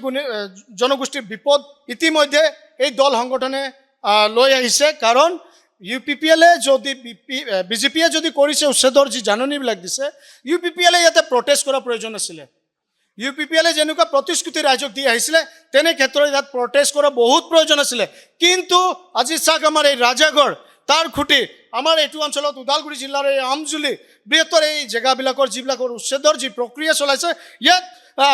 জনগোষ্ঠীৰ বিপদ ইতিমধ্যে এই দল সংগঠনে লৈ আহিছে। কাৰণ UPPLে যদি BJPয়ে যদি কৰিছে, উচ্ছেদৰ যি জাননীবিলাক দিছে, UPPLে ইয়াতে প্ৰটেষ্ট কৰাৰ প্ৰয়োজন আছিলে। UPPLে যেনেকুৱা প্ৰতিশ্ৰুতি ৰাইজক দি আহিছিলে, তেনে ক্ষেত্ৰত ইয়াত প্ৰটেষ্ট কৰা বহুত প্ৰয়োজন আছিলে। কিন্তু আজি চাওক, আমাৰ এই ৰাজাগড়, তাৰ খুঁটি, আমাৰ এইটো অঞ্চলত ওদালগুৰি জিলাৰ এই আমজুলি বৃহত্তৰ এই জেগাবিলাকৰ যিবিলাকৰ উচ্ছেদৰ যি প্ৰক্ৰিয়া চলাইছে, ইয়াত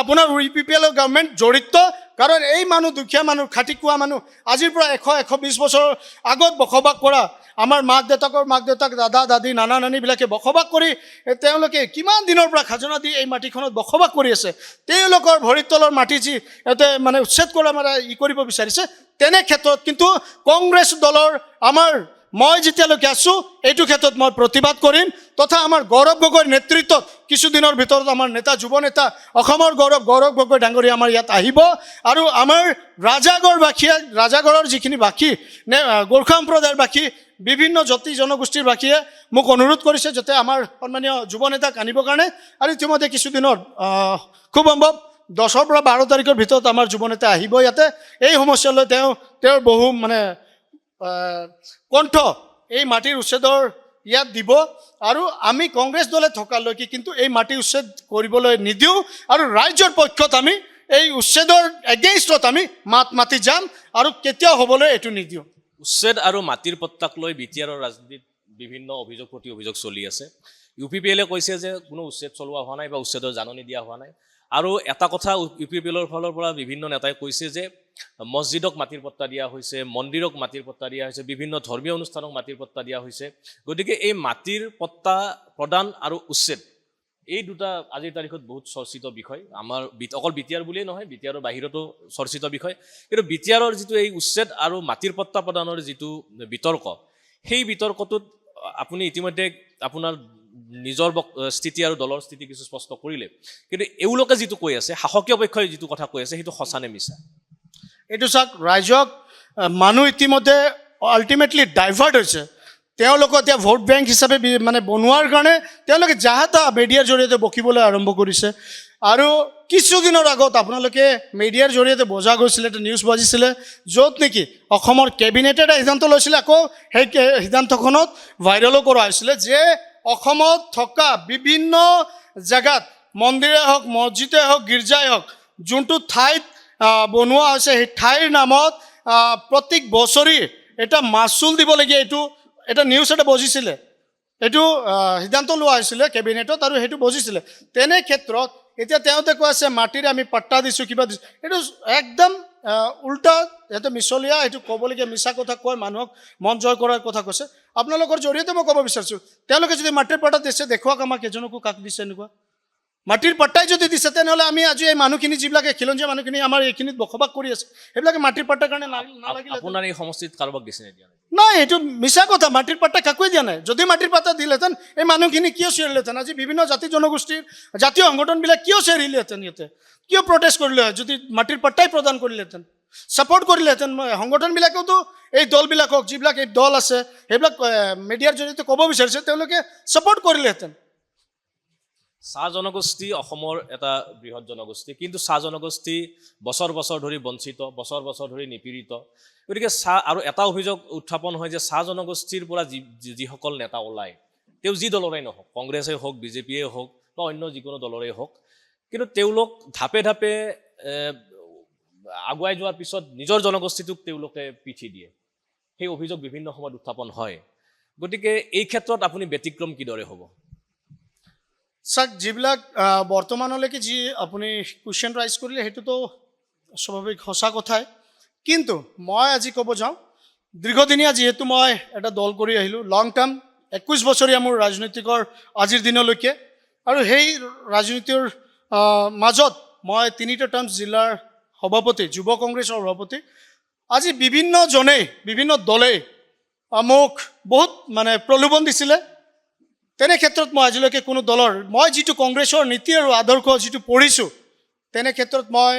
আপোনাৰ UPPL গভৰ্ণমেণ্ট জড়িত। কাৰণ এই মানুহ, দুখীয়া মানুহ, খাটি খোৱা মানুহ, আজিৰ পৰা 100-120 বছৰ আগত বসবাস কৰা আমাৰ মাক দেউতাক, দাদা দাদী, নানা নানীবিলাকে বসবাস কৰি তেওঁলোকে কিমান দিনৰ পৰা খাজনা দি এই মাটিখনত বসবাস কৰি আছে, তেওঁলোকৰ ভৰিৰ তলৰ মাটি যি ইয়াতে মানে উচ্ছেদ কৰা মানে কৰিব বিচাৰিছে, তেনে ক্ষেত্ৰত কিন্তু কংগ্ৰেছ দলৰ মই যেতিয়ালৈকে আছোঁ এইটো ক্ষেত্ৰত মই প্ৰতিবাদ কৰিম। তথা আমাৰ গৌৰৱ গগৈৰ নেতৃত্বত কিছুদিনৰ ভিতৰত আমাৰ নেতা, যুৱ নেতা, অসমৰ গৌৰৱ গগৈ ডাঙৰীয়া আমাৰ ইয়াত আহিব আৰু আমাৰ ৰাজাগড়ৰ যিখিনি বাসী, গোৰ্খা সম্প্ৰদায়ৰ বাসী, বিভিন্ন জাতি জনগোষ্ঠীৰ বাসীয়ে মোক অনুৰোধ কৰিছে যাতে আমাৰ সন্মানীয় যুৱ নেতাক আনিবৰ কাৰণে। আৰু ইতিমধ্যে কিছুদিনৰ খুব সম্ভৱ 10 পৰা 12 তাৰিখৰ ভিতৰত আমাৰ যুৱ নেতা আহিব ইয়াতে। এই সমস্যালৈ তেওঁৰ বহু মানে কণ্ঠ এই মাটিৰ উচ্ছেদৰ ইয়াত দিব। আৰু আমি কংগ্ৰেছ দলে থকালৈকে কিন্তু এই মাটি উচ্ছেদ কৰিবলৈ নিদিওঁ আৰু ৰাইজৰ পক্ষত আমি এই উচ্ছেদৰ এগেইনষ্টত আমি মাতি যাম আৰু কেতিয়াও হ'বলৈ এইটো নিদিওঁ। উচ্ছেদ আৰু মাটিৰ পট্টাক লৈ BTRৰ ৰাজনীতিত বিভিন্ন অভিযোগ চলি আছে। UPPL-এ কৈছে যে কোনো উচ্ছেদ চলোৱা হোৱা নাই বা উচ্ছেদৰ জাননী দিয়া হোৱা নাই আৰু এটা কথা UPPL-ৰ ফালৰ পৰা বিভিন্ন নেতাই কৈছে যে মছজিদক মাটিৰ পট্টা দিয়া হৈছে, মন্দিৰক মাটিৰ পট্টা দিয়া হৈছে, বিভিন্ন ধৰ্মীয় অনুষ্ঠানক মাটিৰ পট্টা দিয়া হৈছে। গতিকে এই মাটিৰ পট্টা প্ৰদান আৰু উচ্ছেদ এই দুটা আজিৰ তাৰিখত বহুত চৰ্চিত বিষয়। আমাৰ অকল বিটিআৰ বুলিয়েই নহয়, বিটিআৰৰ বাহিৰতো চৰ্চিত বিষয়। কিন্তু বিটিআৰৰ যিটো এই উচ্ছেদ আৰু মাটিৰ পট্টা প্ৰদানৰ যিটো বিতৰ্ক, সেই বিতৰ্কটোত আপুনি ইতিমধ্যে আপোনাৰ নিজৰ স্থিতি আৰু দলৰ স্থিতি কিছু স্পষ্ট কৰিলে। কিন্তু এওঁলোকে যিটো কৈ আছে, শাসকীয় পক্ষই যিটো কথা কৈ আছে, সেইটো সঁচা নে মিছা? এইটো চাওক, ৰাইজক মানুহ ইতিমধ্যে আল্টিমেটলি ডাইভাৰ্ট হৈছে। তেওঁলোকক এতিয়া ভোট বেংক হিচাপে মানে বনোৱাৰ কাৰণে তেওঁলোকে যাহা তাহা মিডিয়াৰ জৰিয়তে বকিবলৈ আৰম্ভ কৰিছে। আৰু কিছুদিনৰ আগত আপোনালোকে মিডিয়াৰ জৰিয়তে বজা গৈছিলে, এটা নিউজ বাজিছিলে, য'ত নেকি অসমৰ কেবিনেটে এটা সিদ্ধান্ত লৈছিলে, আকৌ সেই সিদ্ধান্তখনত ভাইৰেলো কৰা হৈছিলে যে অসমত থকা বিভিন্ন জেগাত মন্দিৰে হওক, মছজিদে হওক, গীৰ্জাই হওক, যোনটো ঠাইত বনোৱা হৈছে সেই ঠাইৰ নামত প্ৰত্যেক বছৰি এটা মাচুল দিবলগীয়া, এইটো এটা নিউজ এটা বজিছিলে, এইটো সিদ্ধান্ত লোৱা হৈছিলে কেবিনেটত আৰু সেইটো বজিছিলে। তেনে ক্ষেত্ৰত এতিয়া তেওঁতে কৈ আছে মাটিৰে আমি পাট্টা দিছোঁ, কিবা দিছোঁ। এইটো একদম উল্টা, সিহঁতে মিছলীয়া, এইটো ক'বলগীয়া মিছা কথা কয়, মানুহক মন জয় কৰাৰ কথা কৈছে। আপোনালোকৰ জৰিয়তে মই ক'ব বিচাৰিছোঁ, তেওঁলোকে যদি মাটিৰ পাট্টা দিছে দেখুৱাওক আমাক, এজনকো কাক দিছে এনেকুৱা। মাটিৰ পাট্টাই যদি দিছে তেনেহ'লে আমি আজি এই মানুহখিনি যিবিলাকে খিলঞ্জীয়া মানুহখিনি আমাৰ এইখিনিত বসবাস কৰি আছে, সেইবিলাকে মাটিৰ পাট্টাৰ কাৰণে নালাগিলে। আপোনাৰ এই সমষ্টিত কাৰোবাক দিছে নিদিয়া? নাই, এইটো মিছা কথা। মাটিৰ পাট্টা কাকোৱে দিয়া নাই। যদি মাটিৰ পাট্টা দিলেহেঁতেন এই মানুহখিনি কিয় চিঞৰিলেহেঁতেন? আজি বিভিন্ন জাতি জনগোষ্ঠীৰ জাতীয় সংগঠনবিলাক কিয় চিঞৰিলেহেঁতেন? ইয়াতে কিয় প্ৰটেষ্ট কৰিলে হয় যদি মাটিৰ পাট্টাই প্ৰদান কৰিলেহেঁতেন, ছাপৰ্ট কৰিলেহেঁতেন? সংগঠনবিলাকেওতো এই দলবিলাকক, যিবিলাক এই দল আছে সেইবিলাক মিডিয়াৰ জৰিয়তে ক'ব বিচাৰিছে, তেওঁলোকে ছাপৰ্ট কৰিলেহেঁতেন। চাহ জনগোষ্ঠী অসমৰ এটা বৃহৎ জনগোষ্ঠী, কিন্তু চাহ জনগোষ্ঠী বছৰ বছৰ ধৰি বঞ্চিত, বছৰ বছৰ ধৰি নিপীড়িত। গতিকে চাহ আৰু এটা অভিযোগ উত্থাপন হয় যে চাহ জনগোষ্ঠীৰ পৰা যিসকল নেতা ওলায়, তেওঁ যি দলৰেই নহওক, কংগ্ৰেছেই হওক, বিজেপিয়েই হওক বা অন্য যিকোনো দলৰেই হওক, কিন্তু তেওঁলোক ধাপে ধাপে আগুৱাই যোৱাৰ পিছত নিজৰ জনগোষ্ঠীটোক তেওঁলোকে পিঠি দিয়ে। সেই অভিযোগ বিভিন্ন সময়ত উত্থাপন হয়। গতিকে এই ক্ষেত্ৰত আপুনি ব্যতিক্ৰম কিদৰে হ'ব? চাওক, যিবিলাক বৰ্তমানলৈকে যি আপুনি কুৱেশ্যন ৰাইজ কৰিলে সেইটোতো স্বাভাৱিক সঁচা কথাই। কিন্তু মই আজি ক'ব যাওঁ, দীৰ্ঘদিনীয়া যিহেতু মই এটা দল কৰি আহিলোঁ, লং টাৰ্ম 21 বছৰীয়া মোৰ ৰাজনৈতিকৰ আজিৰ দিনলৈকে, আৰু সেই ৰাজনীতিৰ মাজত মই 3টা টাৰ্ম জিলাৰ সভাপতি, যুৱ কংগ্ৰেছৰ সভাপতি। আজি বিভিন্নজনেই, বিভিন্ন দলেই মোক বহুত মানে প্ৰলোভন দিছিলে। তেনে ক্ষেত্ৰত মই আজিলৈকে কোনো দলৰ, মই যিটো কংগ্ৰেছৰ নীতি আৰু আদৰ্শ যিটো পঢ়িছোঁ, তেনে ক্ষেত্ৰত মই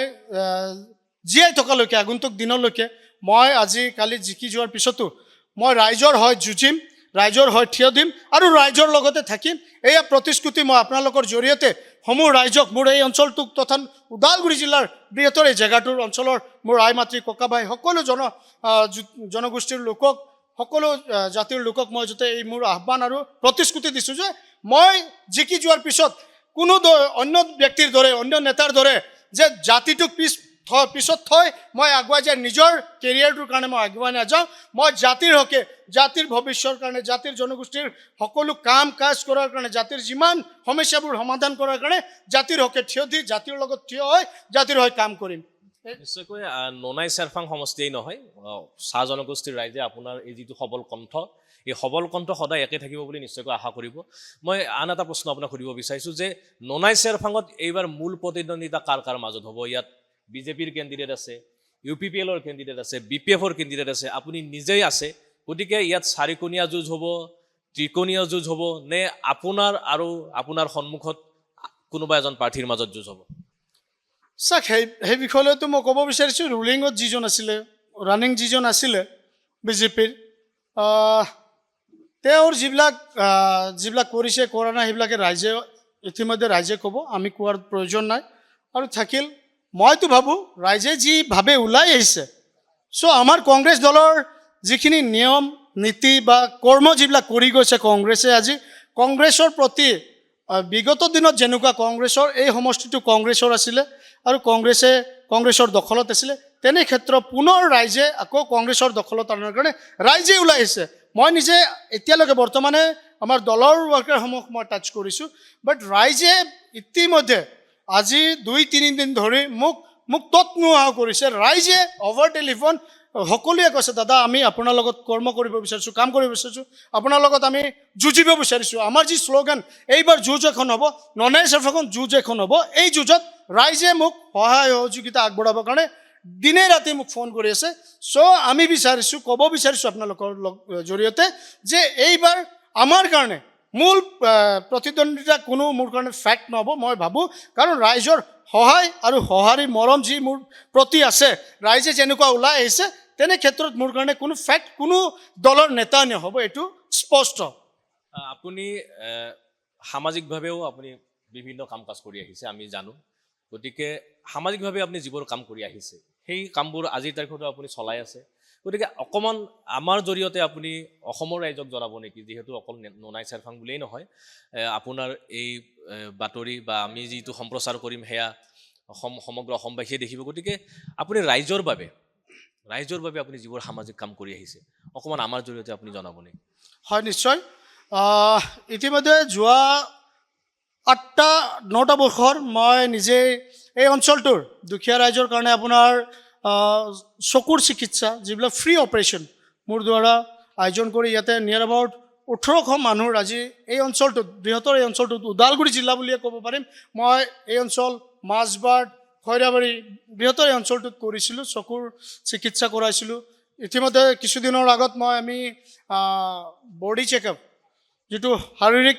জীয়াই থকালৈকে, আগন্তুক দিনলৈকে, মই আজি কালি জিকি যোৱাৰ পিছতো মই ৰাইজৰ হৈ যুঁজিম, ৰাইজৰ হৈ থিয় দিম আৰু ৰাইজৰ লগতে থাকিম। এয়া প্ৰতিশ্ৰুতি মই আপোনালোকৰ জৰিয়তে সমূহ ৰাইজক, মোৰ এই অঞ্চলটোক তথা ওদালগুৰি জিলাৰ বৃহত্তৰ এই জেগাটোৰ অঞ্চলৰ মোৰ আই মাতৃ ককা ভাই সকলো জনগোষ্ঠীৰ লোকক, সকলো জাতিৰ লোকক মই যাতে এই মোৰ আহ্বান আৰু প্ৰতিশ্ৰুতি দিছোঁ যে মই জিকি যোৱাৰ পিছত কোনো অন্য ব্যক্তিৰ দৰে, অন্য নেতাৰ দৰে যে জাতিটোক পিছত থৈ মই আগুৱাই যায় নিজৰ কেৰিয়াৰটোৰ কাৰণে মই আগুৱাই নাযাওঁ। মই জাতিৰ হকে, জাতিৰ ভৱিষ্যতৰ কাৰণে, জাতিৰ জনগোষ্ঠীৰ সকলো কাম কাজ কৰাৰ কাৰণে, জাতিৰ যিমান সমস্যাবোৰ সমাধান কৰাৰ কাৰণে জাতিৰ হকে থিয় দি, জাতিৰ লগত থিয় হৈ জাতিৰ হৈ কাম কৰিম। নিশ্চয়কৈ ননাই চেৰফাং সমষ্টিয়েই নহয়, চাহ জনগোষ্ঠীৰ ৰাইজে আপোনাৰ এই যিটো সবল কণ্ঠ, এই সবল কণ্ঠ সদায় একে থাকিব বুলি নিশ্চয়কৈ আশা কৰিব। মই আন এটা প্ৰশ্ন আপোনাক সুধিব বিচাৰিছোঁ যে ননাই চেৰফাঙত এইবাৰ মূল প্ৰতিদ্বন্দ্বিতা কাৰ কাৰ মাজত হ'ব? ইয়াত বিজেপিৰ কেণ্ডিডেট আছে, UPPLৰ কেণ্ডিডেট আছে, BPFৰ কেণ্ডিডেট আছে, আপুনি নিজেই আছে। গতিকে ইয়াত চাৰিকোণীয়া যুঁজ হ'ব, ত্ৰিকোণীয়া যুঁজ হ'ব, নে আপোনাৰ আৰু আপোনাৰ সন্মুখত কোনোবা এজন প্ৰাৰ্থীৰ মাজত যুঁজ হ'ব? চাওক, সেই বিষয়লৈতো মই ক'ব বিচাৰিছোঁ, ৰুলিঙত যিজন আছিলে, ৰানিং যিজন আছিলে বিজেপিৰ, তেওঁৰ যিবিলাক কৰিছে কৰা নাই সেইবিলাকে ইতিমধ্যে ৰাইজে ক'ব, আমি কোৱাৰ প্ৰয়োজন নাই। আৰু থাকিল, মইতো ভাবোঁ ৰাইজে যিভাৱে ওলাই আহিছে, আমাৰ কংগ্ৰেছ দলৰ যিখিনি নিয়ম নীতি বা কৰ্ম যিবিলাক কৰি গৈছে কংগ্ৰেছে, আজি কংগ্ৰেছৰ প্ৰতি বিগত দিনত যেনেকুৱা কংগ্ৰেছৰ এই সমষ্টিটো কংগ্ৰেছৰ আছিলে আৰু কংগ্ৰেছৰ দখলত আছিলে, তেনে ক্ষেত্ৰত পুনৰ ৰাইজে আকৌ কংগ্ৰেছৰ দখলত আনাৰ কাৰণে ৰাইজে ওলাই আহিছে। মই নিজে এতিয়ালৈকে বৰ্তমানে আমাৰ দলৰ ৱৰ্কাৰসমূহক মই টাচ কৰিছোঁ বাট ৰাইজে ইতিমধ্যে আজি 2-3 দিন ধৰি মোক তৎনুৱা কৰিছে ৰাইজে অভাৰ টেলিফোন সকলোৱে কৈছে দাদা আমি আপোনাৰ লগত কৰ্ম কৰিব বিচাৰিছোঁ কাম কৰিব বিচাৰিছোঁ আপোনাৰ লগত আমি যুঁজিব বিচাৰিছোঁ আমাৰ যি শ্লোগান এইবাৰ যুঁজ এখন হ'ব ননাই চাৰ্ফাখন যুঁজ এখন হ'ব এই যুঁজত ৰাইজে মোক সহায় সহযোগিতা আগবঢ়াবৰ কাৰণে দিনে ৰাতি মোক ফোন কৰি আছে চ' আমি বিচাৰিছোঁ ক'ব বিচাৰিছোঁ আপোনালোকৰ জৰিয়তে যে এইবাৰ আমাৰ কাৰণে মূল প্ৰতিদ্বন্দ্বিতা কোনো মোৰ কাৰণে ফেক্ট নহ'ব মই ভাবোঁ কাৰণ ৰাইজৰ সহায় আৰু সঁহাৰি মৰম যি মোৰ প্ৰতি আছে ৰাইজে যেনেকুৱা ওলাই আহিছে তেনে ক্ষেত্ৰত মোৰ কাৰণে কোনো ফেক্ট কোনো দলৰ নেতা নহ'ব এইটো স্পষ্ট আপুনি সামাজিকভাৱেও আপুনি বিভিন্ন কাম কাজ কৰি আহিছে আমি জানো গতিকে সামাজিকভাৱে আপুনি যিবোৰ কাম কৰি আহিছে সেই কামবোৰ আজিৰ তাৰিখতো আপুনি চলাই আছে গতিকে অকণমান আমাৰ জৰিয়তে আপুনি অসমৰ ৰাইজক জনাব নেকি যিহেতু অকল ননাই চাৰফাং বুলিয়েই নহয় আপোনাৰ এই বাতৰি বা আমি যিটো সম্প্ৰচাৰ কৰিম সেয়া সমগ্ৰ অসমবাসীয়ে দেখিব গতিকে আপুনি ৰাইজৰ বাবে আপুনি যিবোৰ সামাজিক কাম কৰি আহিছে অকণমান আমাৰ জৰিয়তে আপুনি জনাব নেকি হয় নিশ্চয় ইতিমধ্যে যোৱা 8-9টা বছৰ মই নিজে এই অঞ্চলটোৰ দুখীয়া ৰাইজৰ কাৰণে আপোনাৰ চকুৰ চিকিৎসা যিবিলাক ফ্ৰী অপাৰেশ্যন মোৰ দ্বাৰা আয়োজন কৰি ইয়াতে নিয়াৰ এবাউট 1800 মানুহৰ আজি এই অঞ্চলটোত বৃহত্তৰ এই অঞ্চলটোত ওদালগুৰি জিলা বুলিয়ে ক'ব পাৰিম মই এই অঞ্চল মাছবাট খৈৰাবাৰী বৃহত্তৰ এই অঞ্চলটোত কৰিছিলোঁ চকুৰ চিকিৎসা কৰাইছিলোঁ ইতিমধ্যে কিছুদিনৰ আগত আমি বডি চেকআপ যিটো শাৰীৰিক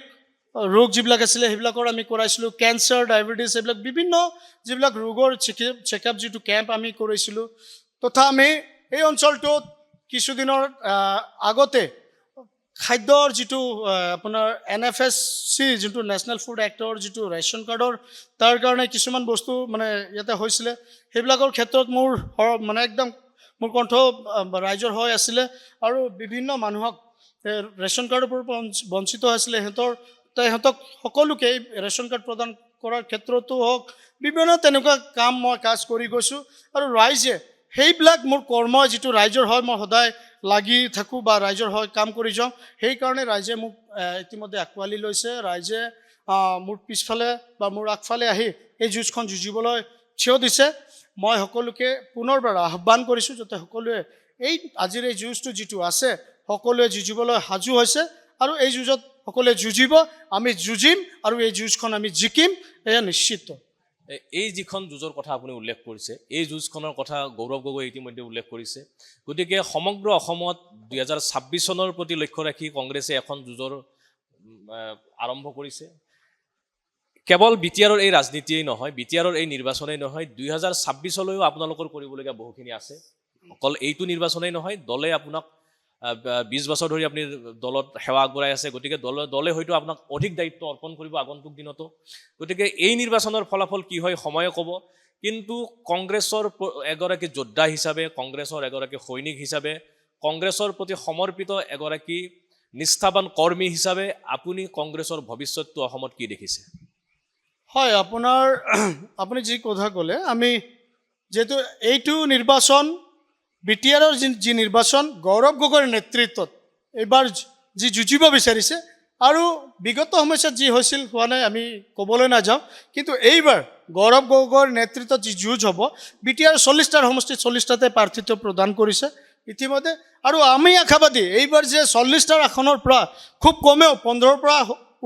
ৰোগ যিবিলাক আছিলে সেইবিলাকৰ আমি কৰাইছিলোঁ কেঞ্চাৰ ডায়েবেটিছ এইবিলাক বিভিন্ন যিবিলাক ৰোগৰ চেকআপ যিটো কেম্প আমি কৰিছিলোঁ তথা আমি এই অঞ্চলটোত কিছুদিনৰ আগতে খাদ্যৰ যিটো আপোনাৰ NFSC যোনটো নেশ্যনেল ফুড এক্টৰ যিটো ৰেচন কাৰ্ডৰ তাৰ কাৰণে কিছুমান বস্তু ইয়াতে হৈছিলে সেইবিলাকৰ ক্ষেত্ৰত মোৰ একদম মোৰ কণ্ঠ ৰাইজৰ হৈ আছিলে আৰু বিভিন্ন মানুহক ৰেচন কাৰ্ডৰ পৰা বঞ্চিত হৈছিলে সিহঁতক সকলোকে ৰেচন কাৰ্ড প্ৰদান কৰাৰ ক্ষেত্ৰতো হওক বিভিন্ন তেনেকুৱা কাজ কৰি গৈছোঁ আৰু ৰাইজে সেইবিলাক মোৰ কৰ্ম যিটো ৰাইজৰ হয় মই সদায় লাগি থাকোঁ বা ৰাইজৰ হয় কাম কৰি যাওঁ সেইকাৰণে ৰাইজে মোক ইতিমধ্যে আঁকোৱালি লৈছে ৰাইজে মোৰ পিছফালে বা মোৰ আগফালে আহি এই যুঁজখন যুঁজিবলৈ থিয় দিছে মই সকলোকে পুনৰবাৰ আহ্বান কৰিছোঁ যাতে সকলোৱে আজিৰ এই যুঁজটো যিটো আছে সকলোৱে যুঁজিবলৈ সাজু হৈছে আৰু এই যুঁজত সকলোৱে যুঁজিব আমি যুঁজিম আৰু এই যুঁজখন আমি জিকিম এয়া নিশ্চিত এই যিখন যুঁজৰ কথা আপুনি উল্লেখ কৰিছে এই যুঁজখনৰ কথা গৌৰৱ গগৈ ইতিমধ্যে উল্লেখ কৰিছে গতিকে সমগ্ৰ অসমত 2026 চনৰ প্ৰতি লক্ষ্য ৰাখি কংগ্ৰেছে এখন যুঁজৰ আৰম্ভ কৰিছে কেৱল বিটিআৰৰ এই ৰাজনীতিয়েই নহয় বিটিআৰৰ এই নিৰ্বাচনেই নহয় 2026লৈও আপোনালোকৰ কৰিবলগীয়া বহুখিনি আছে অকল এইটো নিৰ্বাচনেই নহয় দলে আপোনাক 20 বছৰ ধৰি আপুনি দলত সেৱা আগবঢ়াই আছে গতিকে দলে হয়তো আপোনাক অধিক দায়িত্ব অৰ্পণ কৰিব আগন্তুক দিনতো গতিকে এই নিৰ্বাচনৰ ফলাফল কি হয় সময়ে ক'ব কিন্তু কংগ্ৰেছৰ এগৰাকী যোদ্ধা হিচাপে কংগ্ৰেছৰ এগৰাকী সৈনিক হিচাপে কংগ্ৰেছৰ প্ৰতি সমৰ্পিত এগৰাকী নিষ্ঠাবান কৰ্মী হিচাপে আপুনি কংগ্ৰেছৰ ভৱিষ্যতটো অসমত কি দেখিছে হয় আপুনি যি কথা ক'লে আমি যেহেতু এইটো নিৰ্বাচন বিটিআৰৰ যি নিৰ্বাচন গৌৰৱ গগৈৰ নেতৃত্বত এইবাৰ যি যুঁজিব বিচাৰিছে আৰু বিগত সময়ত যি হৈছিল হোৱা নাই আমি ক'বলৈ নাযাওঁ কিন্তু এইবাৰ গৌৰৱ গগৈৰ নেতৃত্বত যি যুঁজ হ'ব বিটিআৰ 40টাৰ সমষ্টিত 40টাতে প্ৰাৰ্থিত্ব প্ৰদান কৰিছে ইতিমধ্যে আৰু আমি আশাবাদী এইবাৰ যে 40টাৰ আসনৰ পৰা খুব কমেও 15ৰ পৰা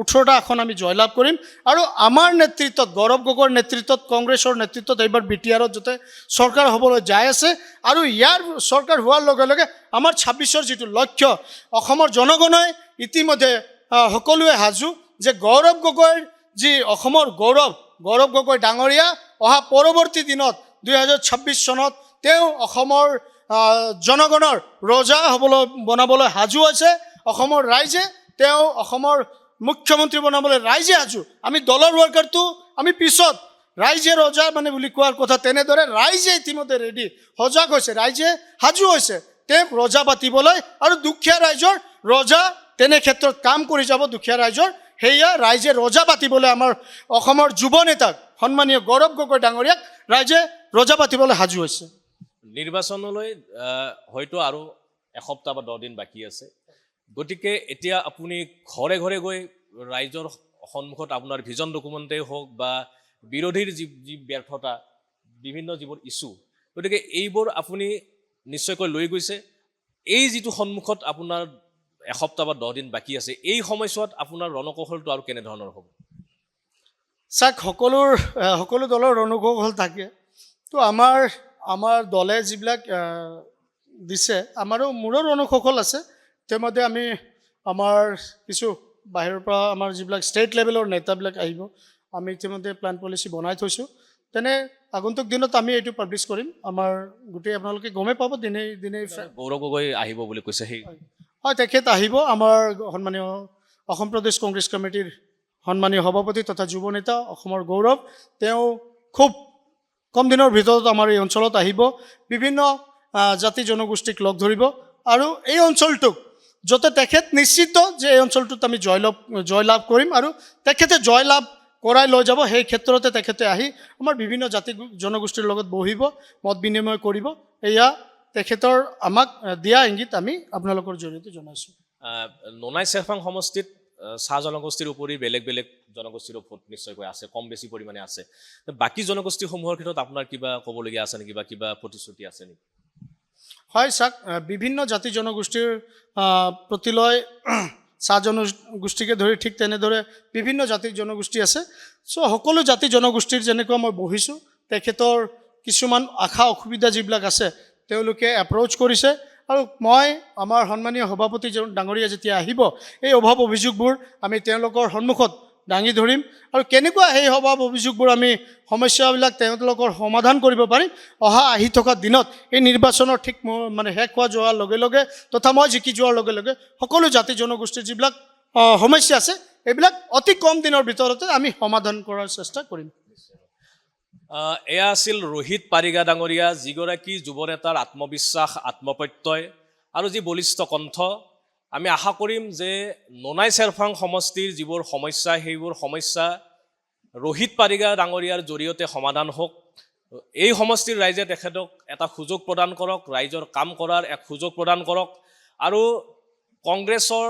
18টা আসন আমি জয়লাভ কৰিম আৰু আমাৰ নেতৃত্বত গৌৰৱ গগৈৰ নেতৃত্বত কংগ্ৰেছৰ নেতৃত্বত এইবাৰ বিটিআৰত যাতে চৰকাৰ হ'বলৈ যাই আছে আৰু ইয়াৰ চৰকাৰ হোৱাৰ লগে লগে আমাৰ 26ৰ যিটো লক্ষ্য অসমৰ জনগণে ইতিমধ্যে সকলোৱে সাজু যে গৌৰৱ গগৈৰ যি অসমৰ গৌৰৱ গগৈ ডাঙৰীয়া অহা পৰৱৰ্তী দিনত 2026 চনত তেওঁ অসমৰ জনগণৰ ৰজা বনাবলৈ সাজু আছে অসমৰ ৰাইজে তেওঁ অসমৰ মুখ্যমন্ত্ৰী বনাবলৈ ৰাইজে সাজু আমি দলৰ ৱৰ্কাৰটো আমি পিছত ৰাইজে ৰজা বুলি কোৱাৰ কথা তেনেদৰে ৰাইজে ইতিমধ্যে ৰেডি সজাগ হৈছে ৰাইজে সাজু হৈছে তেওঁক ৰজা পাতিবলৈ আৰু দুখীয়া ৰাইজৰ ৰজা তেনে ক্ষেত্ৰত কাম কৰি যাব দুখীয়া ৰাইজৰ সেয়া ৰাইজে ৰজা পাতিবলৈ আমাৰ অসমৰ যুৱ নেতাক সন্মানীয় গৌৰৱ গগৈ ডাঙৰীয়াক ৰাইজে ৰজা পাতিবলৈ সাজু হৈছে নিৰ্বাচনলৈ হয়তো আৰু এসপ্তাহ বা 10 দিন বাকী আছে গতিকে এতিয়া আপুনি ঘৰে ঘৰে গৈ ৰাইজৰ সন্মুখত আপোনাৰ ভিজন ডকুমেণ্টেই হওক বা বিৰোধীৰ যি ব্যৰ্থতা বিভিন্ন যিবোৰ ইছ্যু গতিকে এইবোৰ আপুনি নিশ্চয়কৈ লৈ গৈছে এই যিটো সন্মুখত আপোনাৰ এসপ্তাহ বা 10 দিন বাকী আছে এই সময়ছোৱাত আপোনাৰ ৰণকৌশলটো আৰু কেনেধৰণৰ হ'ব চাওক সকলো দলৰ ৰণকৌশল থাকে তো আমাৰ দলে যিবিলাক দিছে মোৰো ৰণকৌশল আছে ইতিমধ্যে আমি আমাৰ কিছু বাহিৰৰ পৰা আমাৰ যিবিলাক ষ্টেট লেভেলৰ নেতাবিলাক আহিব আমি ইতিমধ্যে প্লান পলিচি বনাই থৈছোঁ তেনে আগন্তুক দিনত আমি এইটো পাব্লিছ কৰিম আমাৰ গোটেই আপোনালোকে গমেই পাব দিনে গৌৰৱ গগৈ আহিব বুলি কৈছে সেই হয় তেখেত আহিব আমাৰ সন্মানীয় অসম প্ৰদেশ কংগ্ৰেছ কমিটিৰ সন্মানীয় সভাপতি তথা যুৱ নেতা অসমৰ গৌৰৱ তেওঁ খুব কম দিনৰ ভিতৰত আমাৰ এই অঞ্চলত আহিব বিভিন্ন জাতি জনগোষ্ঠীক লগ ধৰিব আৰু এই অঞ্চলটোক য'তে তেখেত নিশ্চিত যে এই অঞ্চলটোত আমি জয়লাভ কৰিম আৰু তেখেতে জয়লাভ কৰাই লৈ যাব সেই ক্ষেত্ৰতে তেখেতে আহি আমাৰ বিভিন্ন জাতি জনগোষ্ঠীৰ লগত বহিব মত বিনিময় কৰিব এয়া তেখেতৰ আমাক দিয়া ইংগিত আমি আপোনালোকৰ জৰিয়তে জনাইছোঁ নোনাই চেৰফাং সমষ্টিত চাহ জনগোষ্ঠীৰ উপৰি বেলেগ বেলেগ জনগোষ্ঠীৰো ভোট নিশ্চয়কৈ আছে কম বেছি পৰিমাণে আছে বাকী জনগোষ্ঠীসমূহৰ ক্ষেত্ৰত আপোনাৰ কিবা ক'বলগীয়া আছে নেকি বা কিবা প্ৰতিশ্ৰুতি আছে নেকি হয় চাওক বিভিন্ন জাতি জনগোষ্ঠীৰ প্ৰতিলৈ চাহ জনগোষ্ঠীকে ধৰি ঠিক তেনেদৰে বিভিন্ন জাতি জনগোষ্ঠী আছে চ' সকলো জাতি জনগোষ্ঠীৰ যেনেকুৱা মই বহিছোঁ তেখেতৰ কিছুমান আশা অসুবিধা যিবিলাক আছে তেওঁলোকে এপ্ৰ'চ কৰিছে আৰু মই আমাৰ সন্মানীয় সভাপতি ডাঙৰীয়া যেতিয়া আহিব এই অভাৱ অভিযোগবোৰ আমি তেওঁলোকৰ সন্মুখত দাঙি ধৰিম আৰু কেনেকুৱা সেই অভাৱ অভিযোগবোৰ আমি সমস্যাবিলাক তেওঁলোকৰ সমাধান কৰিব পাৰিম আহি থকা দিনত এই নিৰ্বাচনৰ ঠিক শেষ হোৱা যোৱাৰ লগে লগে তথা মই জিকি যোৱাৰ লগে লগে সকলো জাতি জনগোষ্ঠীৰ যিবিলাক সমস্যা আছে এইবিলাক অতি কম দিনৰ ভিতৰতে আমি সমাধান কৰাৰ চেষ্টা কৰিম এয়া আছিল ৰোহিত পাৰিগা ডাঙৰীয়া যিগৰাকী যুৱ নেতাৰ আত্মবিশ্বাস আত্মপ্ৰত্যয় আৰু যি বলিষ্ঠ কণ্ঠ আমি আশা কৰিম যে নোনাই চেৰফাং সমষ্টিৰ যিবোৰ সমস্যা সেইবোৰ সমস্যা ৰোহিত পাৰিগা ডাঙৰীয়াৰ জৰিয়তে সমাধান হওক এই সমষ্টিৰ ৰাইজে তেখেতক এটা সুযোগ প্ৰদান কৰক ৰাইজৰ কাম কৰাৰ এক সুযোগ প্ৰদান কৰক আৰু কংগ্ৰেছৰ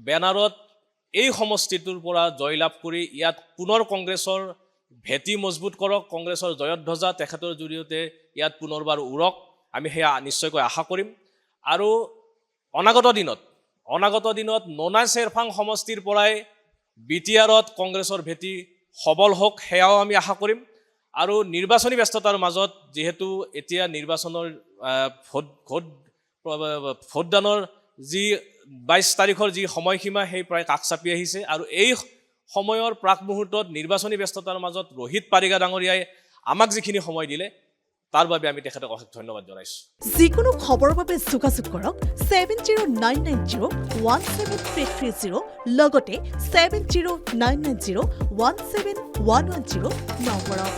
বেনাৰত এই সমষ্টিটোৰ পৰা জয়লাভ কৰি ইয়াত পুনৰ কংগ্ৰেছৰ ভেটি মজবুত কৰক কংগ্ৰেছৰ জয়ধ্বজা তেখেতৰ জৰিয়তে ইয়াত পুনৰবাৰ উৰক আমি সেয়া নিশ্চয়কৈ আশা কৰিম আৰু অনাগত দিনত নোনাই চেৰফাং সমষ্টিৰ পৰাই বিটিআৰত কংগ্ৰেছৰ ভেটি সবল হওক সেয়াও আমি আশা কৰিম আৰু নিৰ্বাচনী ব্যস্ততাৰ মাজত যিহেতু এতিয়া নিৰ্বাচনৰ ভোটদানৰ যি 22 তাৰিখৰ যি সময়সীমা সেই প্ৰায় কাষ চাপি আহিছে আৰু এই সময়ৰ প্ৰাক মুহূৰ্তত নিৰ্বাচনী ব্যস্ততাৰ মাজত ৰোহিত পাৰিগা ডাঙৰীয়াই আমাক যিখিনি সময় দিলে তাৰ বাবে আমি তেখেতক অশেষ ধন্যবাদ জনাইছোঁ যিকোনো খবৰৰ বাবে যোগাযোগ কৰক 7099017330 লগতে 7099017110 নম্বৰত